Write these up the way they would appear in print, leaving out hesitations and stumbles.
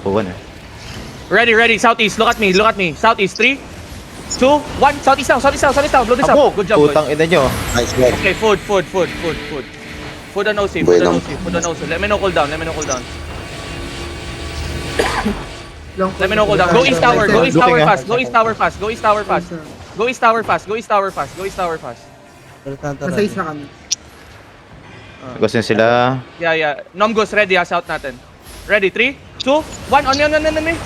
takbuhan eh. Ready, southeast, look at me, southeast, 3, 2, 1, southeast down, blow this up, good job, Putang boys. ina nyo. Nice one. Okay, food. Food and OC, Bueno. let me know cooldown. Let me know cooldown. Go east tower fast, go east tower fast. Nasa isa kami. Gusto sila. Yeah. Nomgos ready, south natin. Ready, 3, 2, 1, on me.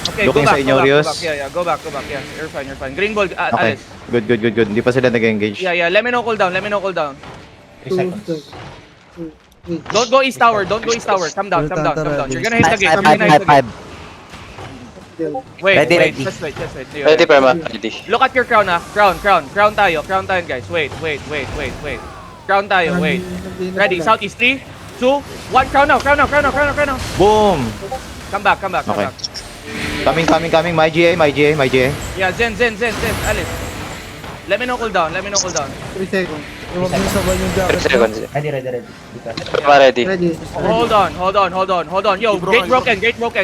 Okay, Looking sa inyo, Rios. Go back, yeah, you're fine. Green ball, Okay. Alice. Good. Hindi pa sila nag-engage. Yeah, let me know cooldown. 2 seconds. Don't go east tower, come down. You're gonna hit the gate, Wait, just wait. Ready, Perma. Ready. Look at your crown, crown tayo guys, wait. Crown tayo, wait. Ready, southeast, 3, 2, 1, crown now. Boom! Come back. Okay. Coming. My GA. Yeah, Zen, Alice. Let me know cooldown. 3 seconds. Huwag mo sabay yung jacket. 3 seconds. Ready. Perma ready. Ready. Hold on. Yo, gate broken,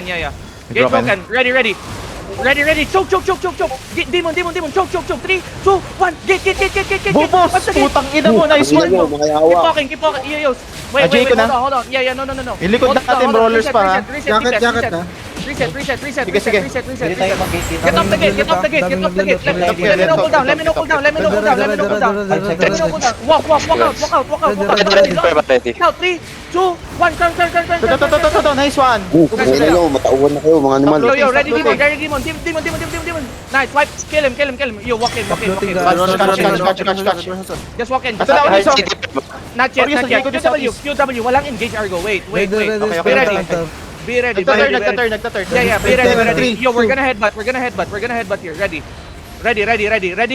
yeah. Gate broken. Ready. Choke. Demon. Choke. 3, 2, 1. Gate. Bubos! Putang ina mo! Nice Tingnan one! mo, makayawa. Keep walking. Yo. Wait, Ajay ko na. hold on. Yeah, no. Yung likod natin, brawlers pa, ha? Jacket ha. Reset. Sige. Pwede tayo mag-gate dito. Get off the gate. Let me know cooldown. Walk out. Ready, Perma ready. Now, 3, 2, 1, turn. Nice one! Ayun na matauhan na kayo mga animal. Yo, ready, demon. Nice, wipe. Kill him. Yo, walk in. Catch. Just walk in. Ito na, Hard Alice, CD, Perma. Not yet. QW, walang engage Argo. Wait. Be ready. Nagtaturn. Yeah, be ready. Yo, we're gonna headbutt here. Ready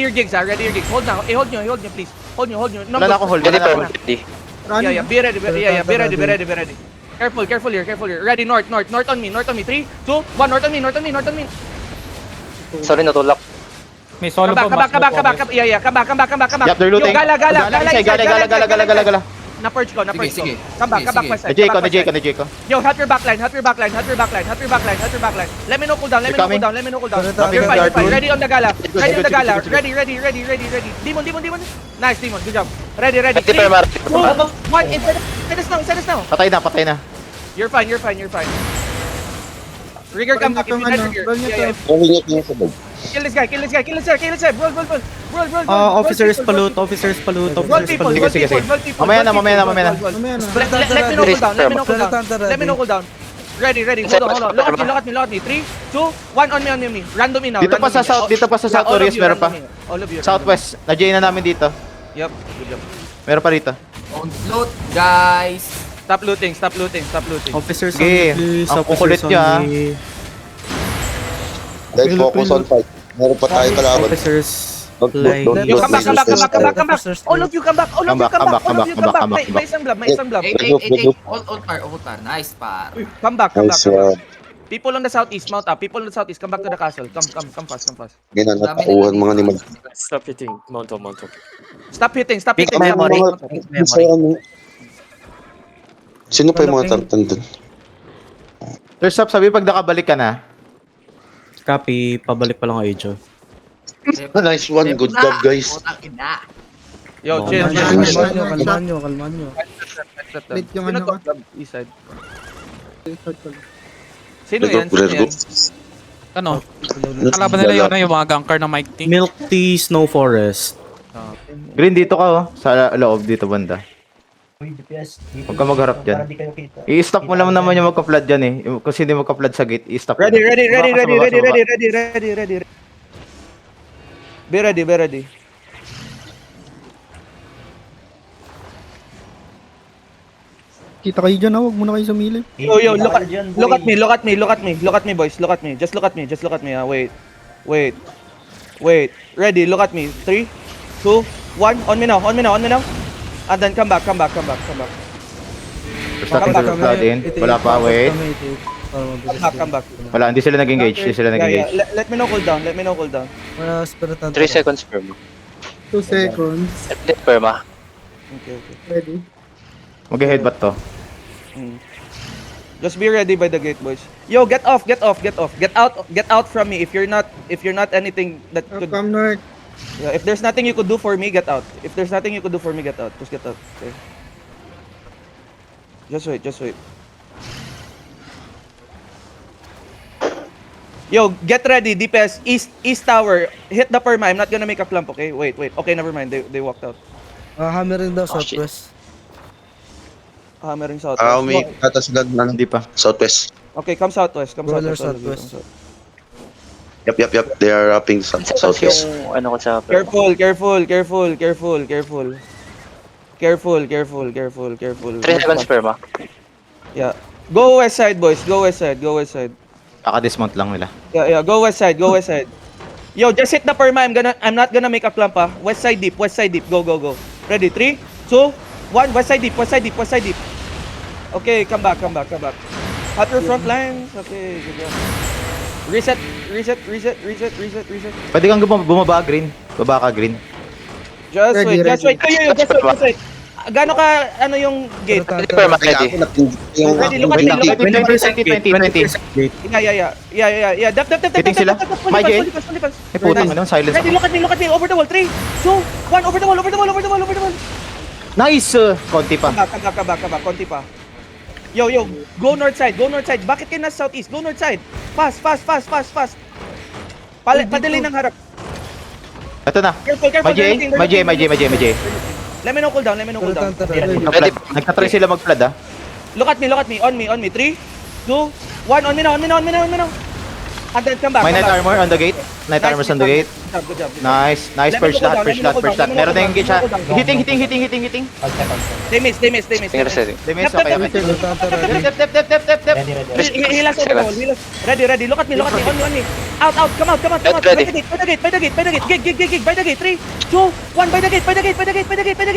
your gigs, Ready your gigs. Hold now. Hold nyo, please. Hold nyo. No, Wala na ako hold. Ready, Wala na Perma ako. ready. Yeah, be ready. Be ready. Careful here. Ready, north on me. 3, 2, 1, north on me. Sorry, natulak. May solo Come bomb. back. Yeah, come back. Yep, they're looting. Yo, gala. Gala. Na-purge ko. Sige. Come back my side. Na J ko. Yo, help your backline. Let me know cooldown. Coming. You're Guard fine. rule. Ready on the gala. Good. Ready. Demon. Nice, Demon. Good job. Ready. Ready, 3, Perma. 2, 1. Set us now. Patay na. You're fine. Rigger, come back. If you die, Rigger. Yeah. Malingat niya sa bag. Kill this guy. Roll. Officers palut. Roll people. Sige. Mamaya na. Let me know cooldown. Ready. Hold on. Look at me. 3, 2, 1 on me. Random in now. Dito pa sa South Orius, meron pa. All of you. Southwest. Na-J na namin dito. Yep. Good job. Meron pa rito. Don't loot, guys. Stop looting. Officers Sige. Ang kukulit nyo, ha. Let's focus on fight. Meron pa tayo kalaban. Officers. Don't Yo, come back. All of you come back. May isang blob. Ult par. Nice par. Come back. Nice one. People on the southeast, mount up. Come back to the castle. Come fast. Ganyan, natauhan mga animal. Stop hitting. Mount up. Stop hitting. Pick memory. Sino pa yung mga tartan dun? There's up, sabi pag nakabalik ka na. Copy, pabalik pa lang kayo, Joe. Nice one. Good job, guys. Yo, chill. Kalmahan nyo. Split yung ano ka. East side. Start ko lang. Sino yan? Ano? Kalaban nila yung mga ganker ng Mike T. Milk Tea, Snow Forest. Green dito ka, oh. Sa loob dito, banda. Huwag ka magharap dyan. I-stop mo lang naman yung magka-flood dyan eh. Kung sino yung magka-flood sa gate, i-stop mo. Ready. Be ready. Kita kayo dyan ha. Huwag muna kayo sumilip. Yo, look at me, boys. Look at me. Just look at me. Wait. Ready, look at me. 3, 2, 1. On me now. And then come back. We're starting to flood in. Wala pa, wait. Come back. Wala, hindi sila nag-engage. Yeah. Let me know cooldown. 3 seconds, Perma. 2 seconds. Ready, Perma. Okay. Ready. Mag-headbutt to. Just be ready by the gate, boys. Yo, get off, get off, get off. Get out from me. If you're not anything that could, Come north. yeah, if there's nothing you could do for me, get out. If there's nothing you could do for me, get out. Just get out. Okay. Just wait, just wait. Yo, get ready, DPS, east tower. Hit the perma. I'm not gonna make a clump, okay? Wait. Okay, never mind. They walked out. Hammering daw Oh, shit. southwest. Hammering south. May kata sila ng Hindi pa. southwest. Okay, come southwest. Come Roller southwest. southwest. Yep. They are upping southwest. Yung ano ko sa... Careful. 3 seconds perma. Yeah. Go west side, boys. Go west side. Kaka-dismount lang nila. Yeah. Go west side. Yo, just hit the perma. I'm not gonna make a clump, ah. West side deep. Go. Ready? 3, 2, 1. West side deep. Okay, come back. Hot your front lines. Okay, good job. Reset. Pwede kang bumaba green. Baba ka green. Just Ready, wait. Just wait. Gano ka, ano yung gate? Ready perma, ready. Ready, look at me. 20. Yeah. Dap. Hitting sila. My J. Eh putang ano, silence. Ready, look at me. Over the wall. 3, 2, 1. Over the wall. Nice! Konti pa. Come back. Konti pa. Yo. Go north side. Bakit kayo nasa southeast? Go north side. Fast. Padali ng harap. Ito na. Careful. My J. Let me know cooldown. Ready. Nagtatry sila mag-flood ah. Look at me. On me. 3, 2, 1. On me now. And then come back. May night armor on the gate. Night armor's on the gate. Good job. Nice. First lahat. Meron na yung engage ha. Hitting. They miss. Tingin ready. They miss. Okay. Tap. Hilas over the wall. Ready. Look at me. On me. Out. Come out. Ready. By the gate. Gig. By the gate. 3, 2, 1. By the gate.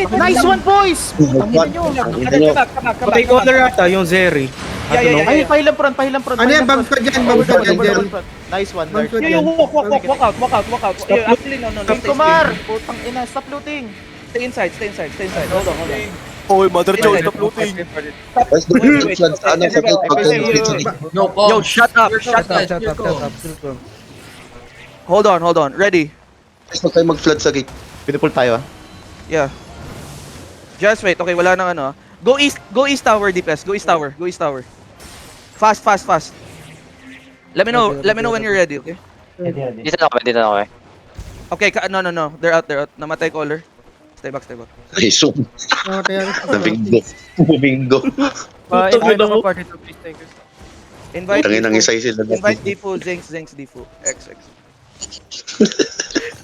Nice one, boys! Come back. Patay ko na rata yung Zeri. Yeah. Ay, pahilang front. Ano yan? Bounce ka dyan, Jerry. Nice one, Bounce Lord. ka Yo, dyan. walk out. Actually, no. Kumar! Putang ina, stop looting! Stay inside. Hold on. Oh, mother Joe, stop looting. Let's do it. Ano sa No, Yo, shut up. Shut up. Hold on. Ready. Huwag tayo mag-flood sa gate. Pinupul tayo ah. Yeah. Just wait. Okay, wala nang ano. Go east tower, DPS. Go east tower. Fast. Let me know when you're ready, okay? Dito na kami. Okay, no. They're out. Namatay caller. Stay back. Ay, so. Bingo. Invite Tangin ang isay sila. Defu, Zinx, Defu. X.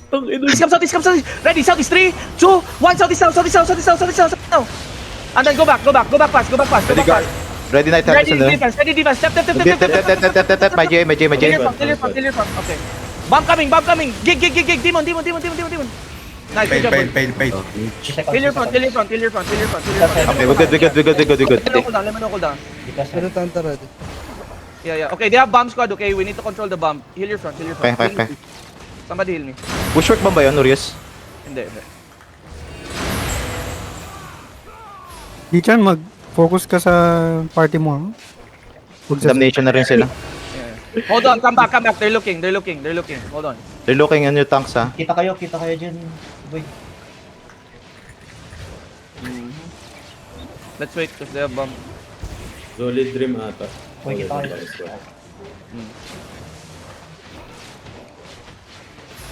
Come southeast. Ready, southeast. 3, 2, 1. Southeast now. And then go back fast. Ready night Ready armor. defense. Step. Tap. My J. Clear front. Okay. Bomb coming. Gig. Demon. Nice, good job. Clear front. Okay, we're good. Let me know cooldown. Pero tanta ready. Yeah. Okay, they have bomb squad, okay? We need to control the bomb. Heal your front. Okay. Somebody heal me. Push work ba yun, Nurius? Hindi. Dichan, mag-focus ka sa party mo. Ha? Huwag sa Damnation na rin sila. Hold on, come back. They're looking. Hold on. They're looking on your tanks ha. Kita kayo dyan. Boy. Let's wait because they have bomb. Solid dream ata. Boy, kita kayo.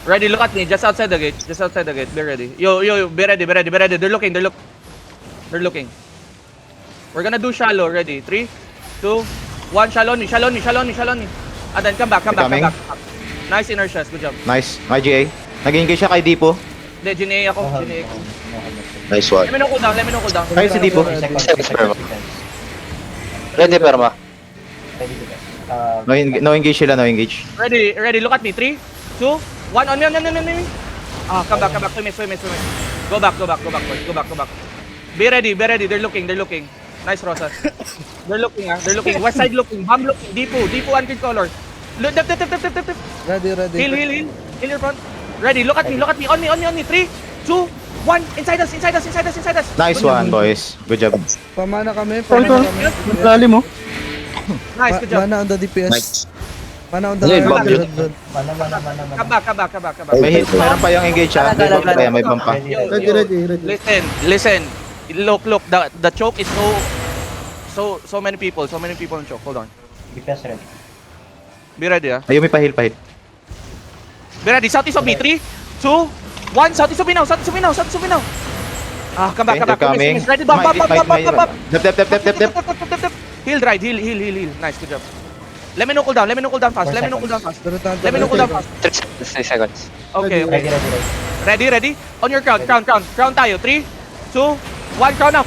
Ready, look at me. Just outside the gate. Be ready. Yo, be ready. They're looking. We're gonna do shallow. Ready? 3, 2, 1. Shallow ni. And then come back. Coming. Nice inertias. Good job. Nice. My GA. Nag-engage siya kay Dipo. Hindi, GNA ako. Nice one. Let me know cooldown. Ayun si Dipo. Ready perma. No engage sila, no engage. Ready. Look at me. 3, 2, 1. On me. Come back. Swim. Go back. Be ready. They're looking. Nice, Rosas. They're looking. West side looking. Bomb looking. Deepu, unclear color. Tap. Ready. Heal your front. Ready. Look at me. On me. 3, 2, 1. Inside us. Nice one, boys. Good job. Pamana kami. lalim mo. Nice, good job. Mana on the DPS. Nice. Mana on the Ayun, bump yun. Rod. Mana. Come back. May hit, meron pa yung engage ha. May bump pa yan, may bump pa. Ready. Listen. Look. The choke is so many people in choke. Hold on. DPS ready. Be ready, ah. Ayun, may pahil. Be ready. Southeast of me. 3, 2, 1. Southeast of me now. Ah, come back. They're coming. Ready, bump. Dep. Heal, right. Heal. Nice, good job. Let me know cooldown fast. Let me know cooldown fast. 3 seconds. Okay. Ready. Ready? On your crown tayo. 3, 2, 1. Crown now.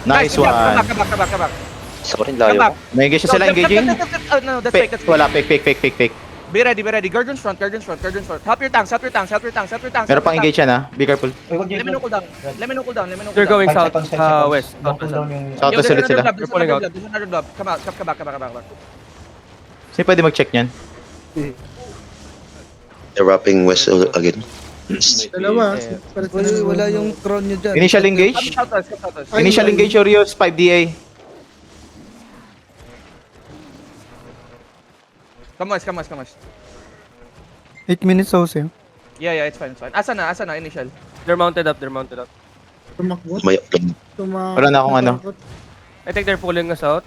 Nice good job. one. Come back. Sorry, Come layo back. ko. May engage na sila engaging. No, that's fake. Wala, fake. Be ready. Guardians front. Help your tanks. Meron pang engage yan ha. Be careful. Wag Let me know cooldown. They're going south, west. South na ulit sila. There's another blob. Come back. Sino pwede mag-check niyan? They're wrapping west again. Dalawa. Wala yung crown nyo dyan. Initial engage? Initial engage Orios, 5DA. Come on. 8 minutes also. Yeah, it's fine. Asa na, initial. They're mounted up. Tumakbo. May Wala na akong ano. I think they're pulling us out.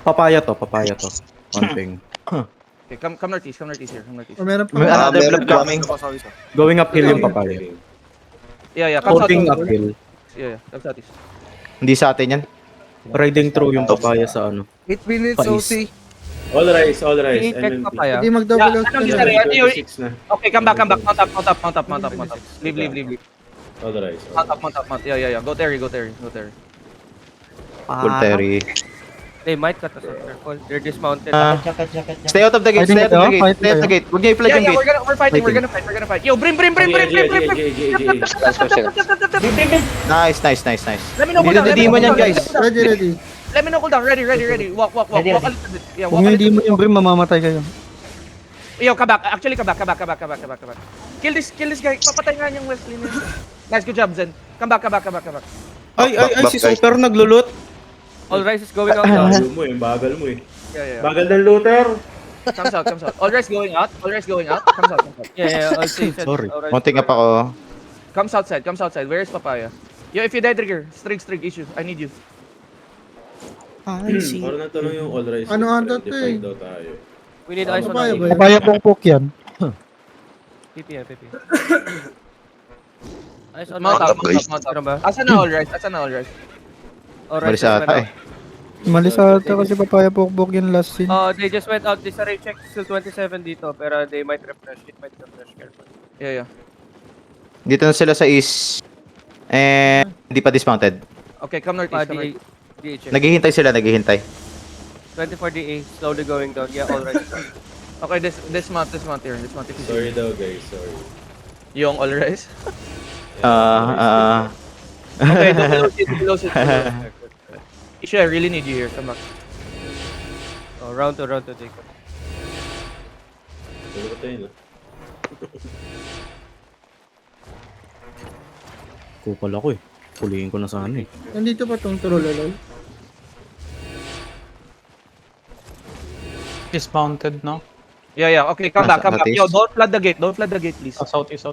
Papaya to. One thing. Okay, come northeast here. Meron pa. May another meron blob coming. Going uphill yung papaya. Yeah, come Holding south. uphill. Yeah, come southeast. Hindi sa atin yan. Riding through yung papaya sa ano. 8 minutes OC. All rise. I-check MMP. papaya. Hindi mag-double out. Anong ka na. 26 na. Okay, come back. Mount up. Leave. All rise. Mount up. Yeah. Go Terry. Full Terry. They might cut us off. Careful. They're dismounted. Jacket. Stay out of the gate. Stay out of the gate. Huwag niyo i-flag yung Yeah, gate. we're gonna fight. Yo, brim. Nice. Let me know Hindi cooldown. na demon yan guys. Ready. Let me know cooldown. Ready. Walk a little bit. Yeah, Kung walk a hindi little mo yung brim, mamamatay kayo. bit. Yo, come back. Actually, come back. Kill this guy. Papatay nga niyang Wesley na yun. Nice, good job, Zen. Come back. Ay, si Super naglulot. All rise is going out now. Bagal mo eh. Yeah. Bagal ng looter. Comes out. All rise going out. Comes out. Yeah, all safe. Sorry. All rise. Mounting up ako. Comes outside. Where is Papaya? Yo, if you die trigger, strig issue. I need you. Parang natanong yung all rise. Ano ata to eh? Daw tayo. We need eyes on Papaya ba our yan? Papaya pokpok yan. PP. Eyes on Mount our up. Meron ba? Asa na all rise? All Mali rise sa is ata went eh. Malis ata kasi papaya pokpok yung last scene. out. They just went out. Disarray check still 27 dito, pero they might refresh. Careful. Yeah. Dito na sila sa east. And hindi pa dismounted. Okay, come northeast. DA check. Naghihintay sila. 24 DA, slowly going down. Yeah, all right. Okay, this mount here. Sorry daw guys, sorry. Yung all rise. Okay, Below it. Issue, I really need you here. Come back. Oh, round to take. Tulo ko tayo na. Kupal ako eh. Pulihin ko na sana eh. Nandito pa tong trololol. Dismounted, no? Yeah. Okay, come back. Yo, don't flood the gate, please. Southeast.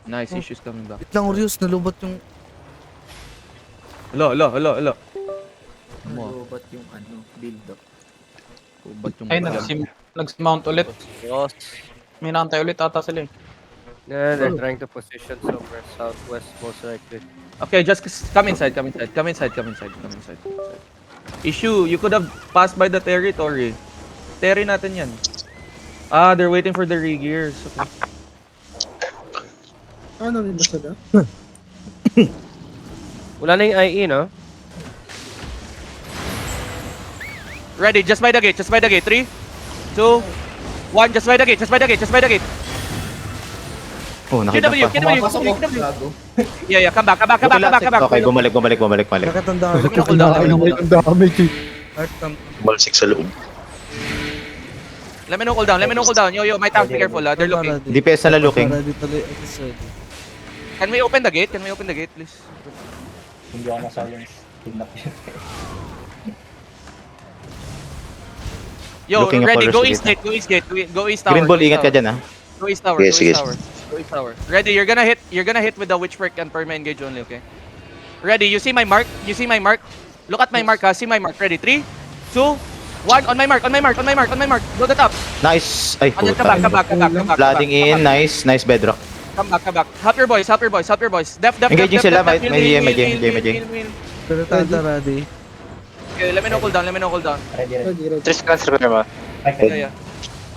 Nice, issues coming back. Wait lang, Orius, nalubot yung... Hello. Lobat yung build up. Ay, nag-mount ulit. May nantay ulit ata sila eh. Yeah, they're trying to position somewhere southwest most likely. Okay, just come inside. Issue, you could have passed by the territory. Terry natin yan. They're waiting for the re-gears. Okay. Ano rin ba sada? Wala na yung IE, no? Ready, just by the gate. 3, 2, 1, just by the gate. Oh, nakita QW. Yeah, come back. Okay, bumalik. Nakatandaan. Ang damage eh. Balsik sa loob. Let me know cooldown. Yo, my tanks, be careful. They're looking. DPS na looking. Ready tuloy. It is ready. Can we open the gate? Can we open the gate, please? Hindi ako na-silence. Kidnap yun. Yo, Looking at ready, colors go to east gate. gate, go east gate, go east tower. Green ball, go east ingat ka tower. dyan ha. Go east tower, Yes, go east yes. tower. Go east tower. Ready, you're gonna hit with the witch perk and perma engage only, okay? Ready, you see my mark? You see my mark? Look at my mark, ha? See my mark. Ready, 3, 2, 1, on my mark, on my mark, on my mark, on my mark. Go to the top. Nice. Ay, On puta. come back. Flooding in. Nice. Nice bedrock. Come back. Help your boys. Def. Engaging sila, may heal, J. heal. Pero tanda ready. Okay, let me know cooldown. Ready. 3 seconds repair mo. Okay. Yeah.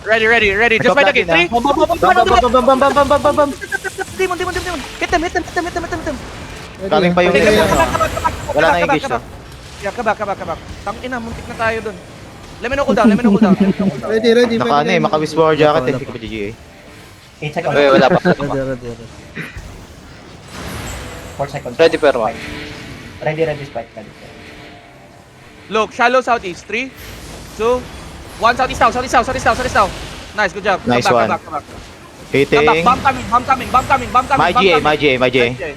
Ready. Just fight the gate. 3, Bam, bam, bam. Demon. Hit them. Coming pa yung Okay, nila. Wala na come back. engage na. Yeah, kabak. Tangina, muntik na tayo dun. Let me know cooldown. Ready. Naka ano eh, maka-wisp power jacket eh. Hindi ko pa GGA. 8 seconds. Wait, wala pa. Ready. 4 seconds. Ready pero mo. Ready, spike. Ready. Look, shallow southeast. 3, 2, 1, southeast now. Nice, good job. Nice Come one. back. Come Hitting. back. Bomb coming. My GA.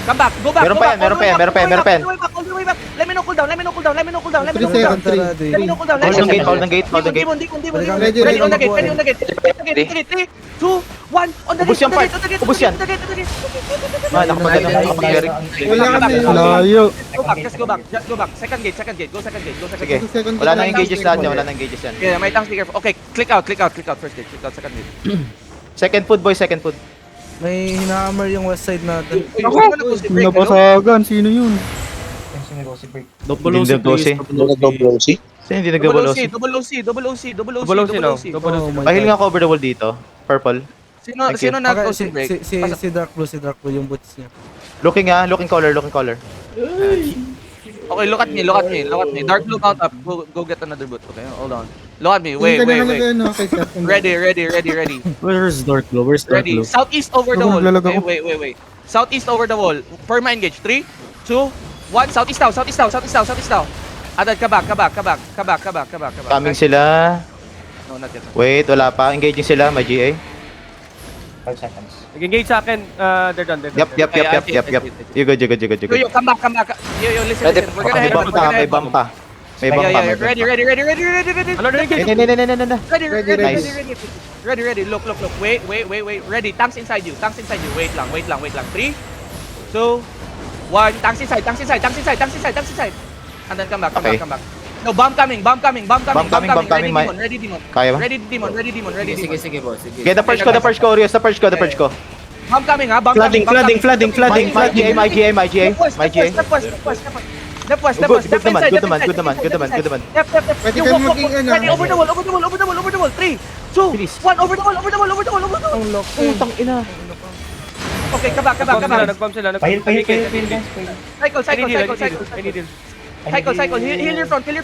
Come back, go back. Meron pa yan. All the way back. Let me know cooldown. 3 seconds, ready. Let me know cooldown. Hold the gate. Demon. Ready, Ready on the gate. ready. 3, 2, 1, on the Ubus yan, Park. Ubus yan. Man, nakapag-carry. Wala kami. Layo. Go back. Second gate. Go second gate. Sige. 2 seconds. Wala nang engages lahat niya. Wala nang engages yan. Yeah, may tanks, be careful. Okay, click out first gate. Click out second gate. Second food, boy. Second food. May hinahammer yung west side natin. Nabasagan. Sino yun? Double Hindi OC, please. Double OC. Sino hindi nag-double OC? Double OC. Oh my Pahil God. nga cover the wall dito. Purple. Sino Thank you. nag-OC Okay, break? si Dark Blue yung boots niya. Looking color. Okay, look at me. Dark blue mount up. Go get another boot. Okay, hold on. Look at me. Wait. Ready. Where's Dark Blue? Ready. Southeast over the wall. Lalag Okay, ako. wait. Southeast over the wall. Perma engage. 3, 2, 1. Southeast now. Adad, ka back. Coming sila. No, not yet. Wait, wala pa. Engaging sila. May GA. 5 seconds. Nag-engage sa akin. They're done. Yup. You good. Yo, come back. Yo, listen. Ready. We're gonna May head bump back. pa. May bump pa. Yeah. Ready. Nice. Ready. Look. Wait. Ready. Tanks inside you. Wait lang. 3, 2, 1. Tanks inside. And then come back. Okay. No, bomb coming. Bomb coming, Ready demon. Kaya ba? Ready demon. Sige, boss. Get the purge ko. Rios, the purge ko. Bomb coming, ha? Flooding. My GA. Step west. Good naman. Step. Pwede Yo, kayo walk. maging ano. Ready, over the wall. 3, 2, Bilis. 1, over the wall. Ang lock. Putang ina. Okay, kabak. Nag-bomb sila. Pahil, guys. Cycle. Heal your front. Ano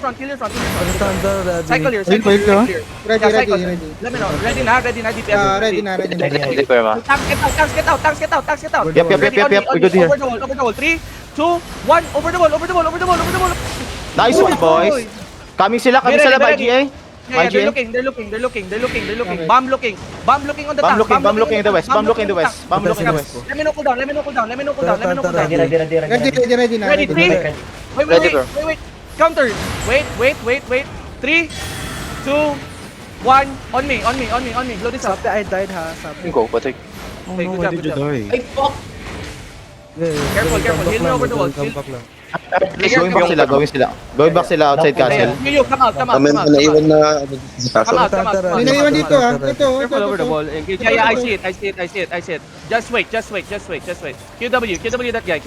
tanda ready. Cycle here. Wait ka. Ready. Let me know. Ready na, DPS. Ready na. Ready pero mo. Tanks get out. Yup. We good here. Over the wall. 3, 2, 1, over the wall. Nice one, boys. Coming sila Ready, by ready. GA. Yeah, My they're GA. looking. Bomb looking on the tank. Bomb looking in the west. Let me know cooldown. Ready. Ready, 3. Wait. Counter. Wait. 3, 2, 1. On me. Blow this up. I died ha. Sabi. Go, patay. Okay, good job, Why did you good job. die? Careful. Heal me over the wall. Come back lang. Going back sila outside castle. Yo, come out. Kami na naiwan na sa Come castle. out. May naiwan dito ha. Careful over the Ito. wall. Engage. Yeah, I see it. Just wait. QW that guy.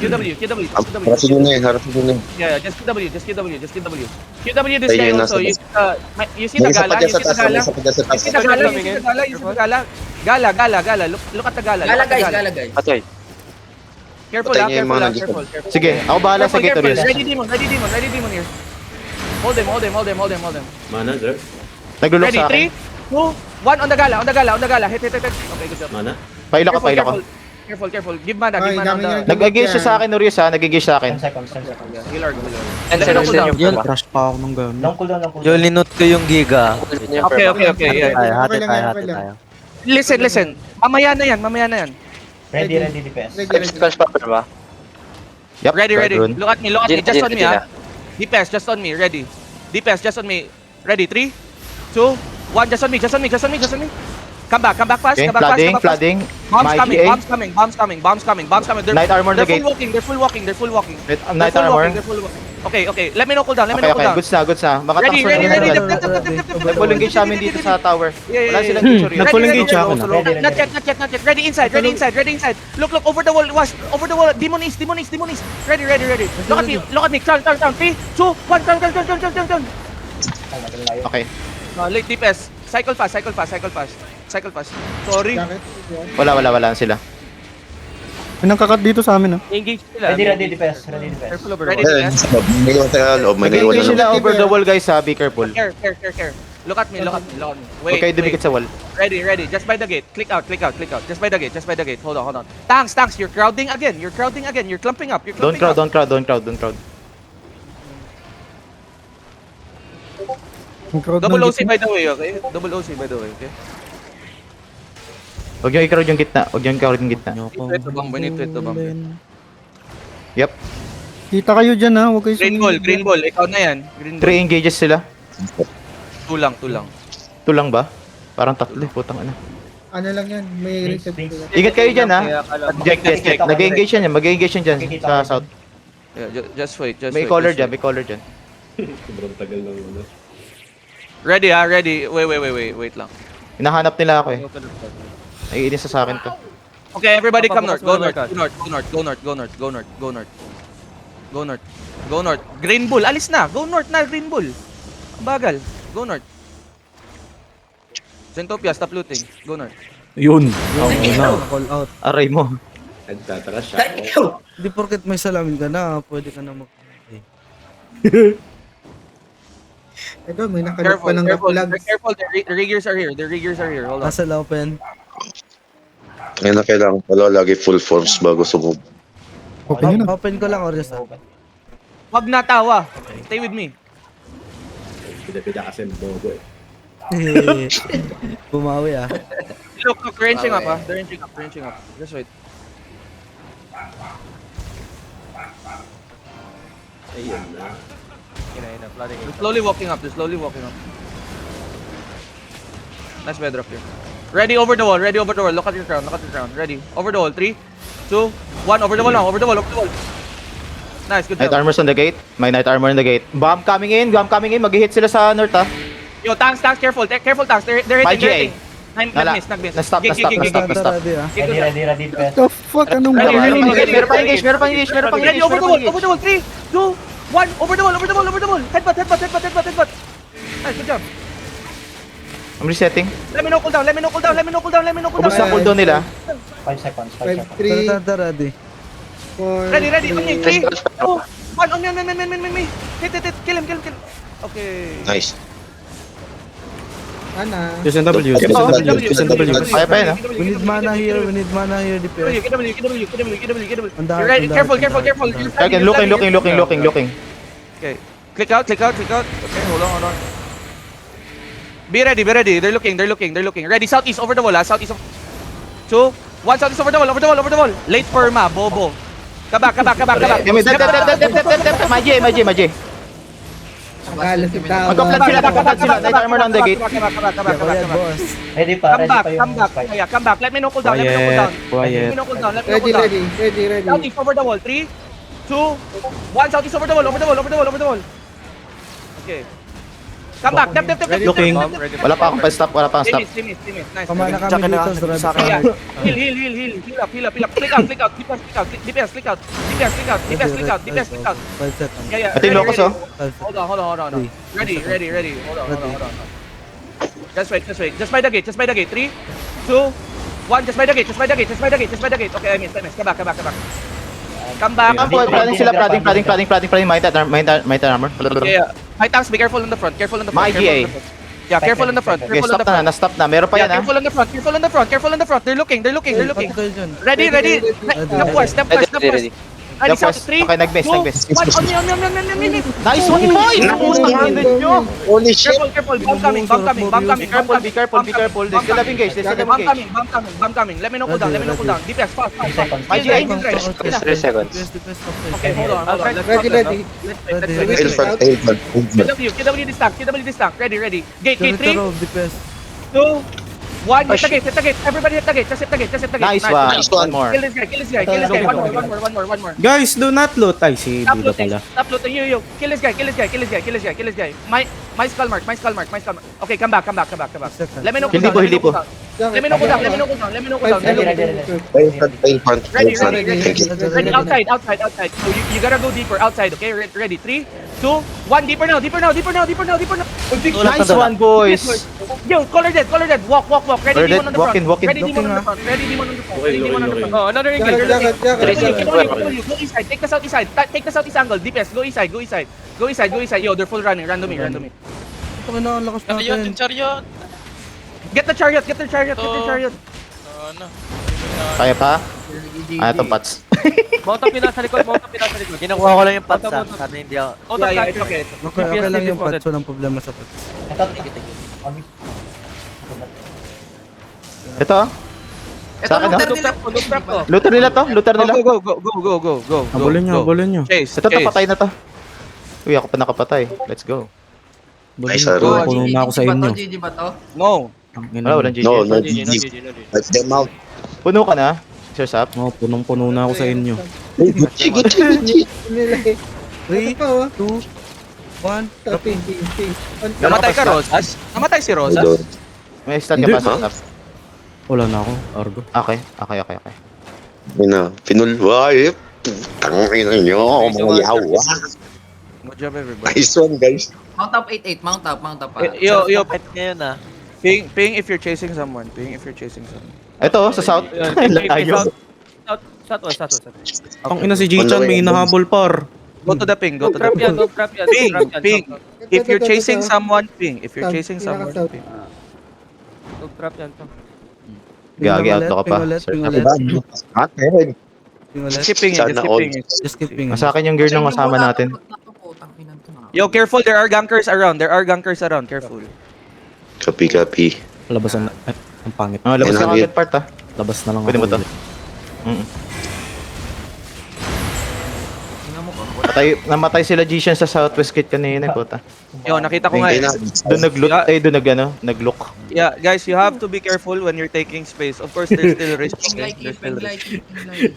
Harasin nyo na yun. Yeah, just QW. QW this Ayun, guy nasa also. You see the May isa pa gala? dyan sa taas. May isa pa dyan sa taas. Gala. Look at the gala. guys. Patay. Careful, Patay niya yung mga careful. Sige, ako bahala sa gate, Rios. Ready demon here. Hold him. Mana, Zerg? Naglulok Ready, sa akin. 3, 2, 1 on the gala. Hit. Okay, good job. Mana? Paila ko. Careful. Give mana on the... Nag-engage siya sa akin, Rios ha. Nag-engage sa akin. 10 seconds. Heal our. 10 seconds din yung Yun, perma. crash pa ako ng gamit. Long cooldown. linot ko yung giga. Okay. Yeah. Okay lang. Listen. Mamaya na yan. Ready, ready, DPS. Splash popper ba? Yep, Ready, ready. Guardian. Look at me, Jin, just Jin, on me, Jin ah. DPS, just on me, ready. DPS, just on me. Ready, 3, 2, 1, just on me, just on me, just on me, just on me. Come back fast, Okay, come back fast, flooding, come back fast. flooding. Bombs My coming, GA. bombs coming, bombs coming, bombs coming, bombs coming. They're, Knight armor they're the gate. full walking, they're full walking, they're full walking. Knight They're full armor. walking, they're full walking. Okay, okay. Let me know cool down, let me Okay, know cool okay. down. Goods na. Mga Ready, takso ready, na ready. yan. Full engage namin dito sa tower. Yeah, Wala yeah, silang yeah. picture yun. Nag-full engage ako na. Not yet, not yet, not yet. Ready inside, ready inside, ready inside. Look, look, over the wall, wash, over the wall. Demon east, demon east, demon east. Ready, ready, ready. Look at me, turn. 3, 2, 1, turn. Okay. Late DPS. Cycle fast. Sorry. Wala sila. May nangkakat dito sa amin, Engage sila. Ready, DPS. Ready, DPS. Careful over Ready, Ayan, DPS. sa loob. May iwan tayo loob. May naiwan Mag-engage na sila loob. over the wall guys ha. Be careful. Care. Look at me. Wait, Okay, dumikit sa wall. Ready. Just by the gate. Click out. Just by the gate. Hold on. Tanks. You're crowding again. You're clumping up. Don't crowd. Ang crowd Double ng OC by the way, okay? Okay? Huwag nyo i-crowd yung gitna. Ito bang. Yep. Kita kayo dyan ha, huwag kayo Green ball. Ikaw na yan. Green ball. 3 engages sila. Tulang. 2 lang ba? Parang 3 putang ina. Ano lang yan, may reset. Ingat kayo dyan ha. Kaya akala ko- Check. Nag-engage yan. Mag-engage yan dyan sa south. Yeah, just wait. May caller dyan. Sobrang tagal lang yun. Ready. Wait lang. Hinahanap nila ako eh. Naiinis sa akin to. Okay, everybody come north. Go Papabukas mo north. Go north. Green bull, alis na. Go north na, green bull. Ang bagal. Go north. Zentopia, stop looting. Go north. Yun. Call out. Aray mo. Nagtataka siya. Hindi porket may salamin ka na, pwede ka na mag... Ito, may nakalap pa ng flag. Careful. The riggers are here. Hold on. Nasa open. Ngayon na kailangan pala lagi full forms bago sumub. Open yun na. Open ko lang or just Wag natawa. Stay with me. Pida-pida kasi ang bogo eh. Bumawi ah. Look, ranging up. They're ranging up. Just wait. Ayun na. They're slowly walking up. Nice bedrock here. Ready over the wall. Look at your crown. Ready. Over the wall. 3, 2, 1. Over the wall now. Over the wall. Nice, good Knight job. armor's on the gate. May knight armor on the gate. Bomb coming in. Mag-hit sila sa north ha. Yo, tanks, careful tanks. They're My hitting. GA. Nag-miss. Na-stop. Gig. Ready ah. Ready, DPS. The fuck, anong Ready, ba? ready. Meron pa engage. Ready, over the wall. 3, 2, 1. Over the wall. Headbutt. Nice, good job. I'm resetting. Let me know cooldown. Ubus na cooldown nila. 5 seconds. 5, 3, ready. 4, Ready. On me. 3, 2, 1. On me. Hit. Kill him. Okay. Nice. Ana. SNW. Kaya pa yun ha. We need mana here, DPS. KW. Andar, You're ready. andar, Careful. andar. Okay, looking. Okay. Click out. Okay, hold on. Be ready. They're looking. Ready, southeast over the wall, southeast. 2, 1, southeast over the wall. Late perma, bobo. Come back. My J. Galit yung tao. Magka-flood sila. Knight armor on the gate. Boss. Ready pa Come yung back. fight. Yeah, come back. Let me know cooldown. Quiet. Ready. Southeast over the wall. 3, 2, 1, southeast over the wall. Okay. Come back. Dep. Looking. Wala pa akong stop. Timis. Nice. Pamana kami dito sa Yeah. Heal. Heal up. Click out. DPS, click out. 5 seconds. Yeah. Ito yung locus oh. Hold on. Ready. Hold on. Just wait. Just by the gate. 3, 2, 1. Just by the gate. Okay, I missed. Come back. Come back. Planning sila. Planning. Might armor. Yeah. My tanks, be careful on the front. My GA. Yeah, careful on the front. Okay, stop na. Meron pa Yeah, yan ha. careful on the front. They're looking. Patay kayo dyan. Ready. Step first. Ready, Tapos, south, 3, okay, nag-base, 2, nag-base. 1, on me. Nice one, boys! Putang ina nyo! Holy shit! Careful, bomb coming. Be careful. They still have engaged, Bomb coming. Let me know cooldown. DPS, fast. My GI. 3 seconds. Okay, hold on. Ready. KW this tank. Ready. Gate, 3, 2, 1. Hit the gate. Everybody hit the gate. Just hit the gate. Nice one. One more. Kill this guy. One more. Guys, do not loot. Ay, si Stop Buda looting. pala. Stop looting. You. Kill this guy. My skull mark. Okay, come back. Let me know Hindi po. Let me know cooldown. Ready. Outside. So you gotta go deeper. Outside, okay? Ready. 3, 2, 1. Deeper now. Nice one, boys. Yo, color dead. Walk. Ready, Color demon on the front. dead, walk in. Ready, demon on the front. Okay. Oh, another engage. Go east side. Take the southeast angle. DPS, go east side. Yo, they're full running. Random me. Ito na, ang lakas natin. Chariot. Get the chariot. Kaya pa? Ano to, Pats? Mount up nasa likod. Kinukuha ko lang yung pats ha. Sana hindi ako. Yeah, it's okay. Okay lang yung patch, walang problema sa patch. Ito, sa akin, Look trap to. Looter nila. Go. Habulin nyo. Chase. Ito, patay na to. Uy, ako pa nakapatay. Let's go. Nice, Aro. Puno na ako sa inyo. No. Wala, walang GG. No, Let them out. Puno ka na? Sir Sap? Oh, punong-puno na ako sa inyo. Sige. 3, 2, 1, tapin. Namatay ka, Rosas? Namatay si Rosas? May start ka Hindi. pa, Sap? Wala na ako, Argo. Okay. Pinulway. Tangin na nyo. Mga yawa. Good job, everybody. Nice one, guys. Mount up 8-8. Mount up. Yo, Ngayon ah. ping if you're chasing someone. Ito, sa south. Layo. Southwest. Ang ina si Jichan, may hinahabol par. Go to the ping. Go trap yan. Ping. If you're chasing someone, ping. If you're chasing someone, ping. Go trap yan. Gagi, out ka pa. Sir Sap. Ate. Just keep pinging. Just keep pinging. Sa akin yung gear nung kasama natin. Yo, careful. There are gankers around. Careful. Copy. Labasan na. Ay, ang pangit. Labas ka Ayun, agad part, ha? Labas na lang Pwede mo to. Namatay sila Jishan sa southwest gate kanina, puta. Yo, nakita ko nga. Doon nag-look. Yeah, guys, you have to be careful when you're taking space. Of course, there's still risk.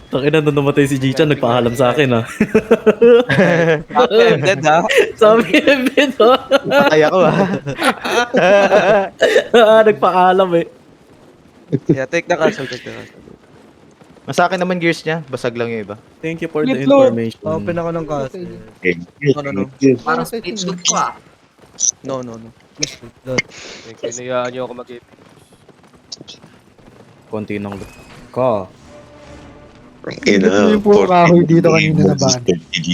Takina nung namatay si Jichan, nagpaalam sa akin ha. I'm dead, ha? Sabi niya, Bito. Patay ako, ha? Nagpaalam eh. Yeah, take the castle. Sa akin naman gears niya, basag lang yung iba. Thank you for the information. Open ako ng castle. No. Parang split scoop ko ah. No. Kinayaan nyo ako mag-ip. Konti ng loot. Ka. Ina. Yung puro kahoy dito kanina na ban.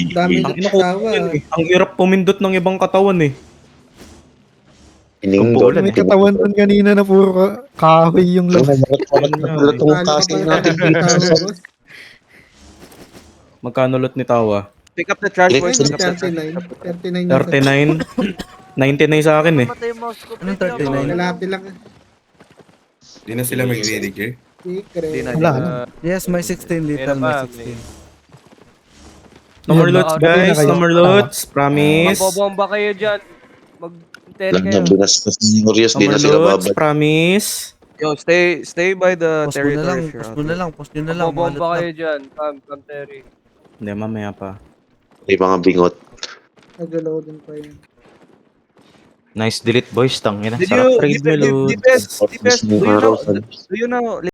Dami Ang ina ko, tawa. ang hirap pumindot ng ibang katawan eh. Iningdol. May katawan doon kanina na puro kahoy yung loob. Itong castle natin dito. Magkano loot ni Tawa? Pick up the trash, boys. 39. 39. 99 sa akin eh. Anong 39? Lalapit lang. Hindi na sila mag-ready, Wala na. Yes, may 16 little, may 16. No more loots guys, no more loots. Promise. Mabobomba kayo dyan. Mag-tele Lang kayo. na binastos ni Glorious, No di na more sila loots, babalik. promise. Yo, stay by the Post mo na lang, territory if you're post out mo na there. lang, post nyo na lang. Mabobomba Malat kayo lang. dyan. Come, Terry. Hindi, mamaya pa. May mga bingot. Nag-loading pa yun. Nice delete, boys. Tangina. Did Sarap. you, Trade me loot. DPS, do you know